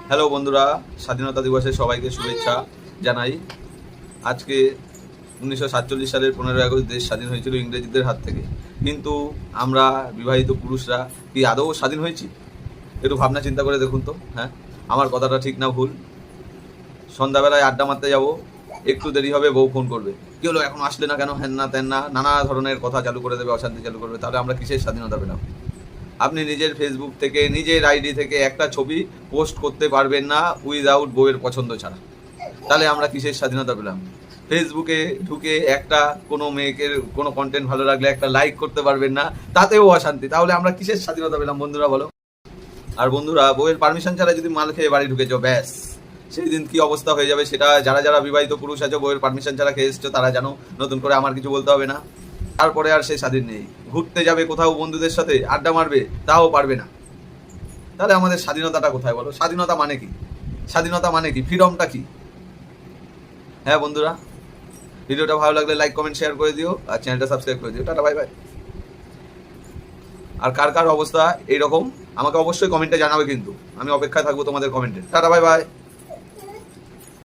Hello বন্ধুরা, স্বাধীনতা দিবসে সবাইকে শুভেচ্ছা জানাই। আজকে 1947 সালের 15ই আগস্ট দেশ স্বাধীন হয়েছিল ইংরেজদের হাত থেকে। কিন্তু আমরা বিবাহিত পুরুষরা কি আদৌ স্বাধীন হয়েছি? একটু ভাবনা চিন্তা করে দেখুন তো। হ্যাঁ, আমার কথাটা ঠিক না ভুল? সন্ধ্যাবেলায় আড্ডা মারতে যাব, একটু দেরি হবে, বউ ফোন করবে, কি হলো এখন আসলে না কেন, হ্যান না তেন না, নানা ধরনের কথা চালু করে দেবে, অশান্তি চালু করবে। তাহলে আমরা কিসের স্বাধীনতা পেলাম? আপনি নিজের ফেসবুক থেকে, নিজের আইডি থেকে একটা ছবি পোস্ট করতে পারবেন না উইদাউট বউয়ের পছন্দ ছাড়া। তাহলে আমরা কিসের স্বাধীনতা পেলাম? ফেসবুকে ঢুকে একটা কোনো মেয়েকে কোনো কন্টেন্ট ভালো লাগলে একটা লাইক করতে পারবেন না, তাতেও অশান্তি। তাহলে আমরা কিসের স্বাধীনতা পেলাম বন্ধুরা বলো? আর বন্ধুরা, বউয়ের পারমিশন ছাড়া যদি মাল খেয়ে বাড়ি ঢুকে যাও, ব্যাস সেই দিন কি অবস্থা হয়ে যাবে সেটা যারা যারা বিবাহিত পুরুষ আছো, বউয়ের পারমিশন ছাড়া খেয়ে এসছো, তারা জানো। নতুন করে আমার কিছু বলতে হবে না। তারপরে আর সে স্বাধীন নেই। ঘুরতে যাবে কোথাও বন্ধুদের সাথে, আড্ডা মারবে, তাও পারবে না। তাহলে আমাদের স্বাধীনতাটা কোথায় বলো? স্বাধীনতা মানে কি? স্বাধীনতা মানে কি? ফ্রিডমটা কি? হ্যাঁ বন্ধুরা, ভিডিওটা ভালো লাগলে লাইক কমেন্ট শেয়ার করে দিও, আর চ্যানেলটা সাবস্ক্রাইব করে দিও। Tata, bye bye. আর কার কার অবস্থা এইরকম আমাকে অবশ্যই কমেন্টে জানাবে, কিন্তু আমি অপেক্ষায় থাকবো তোমাদের কমেন্টে। Tata, bye by.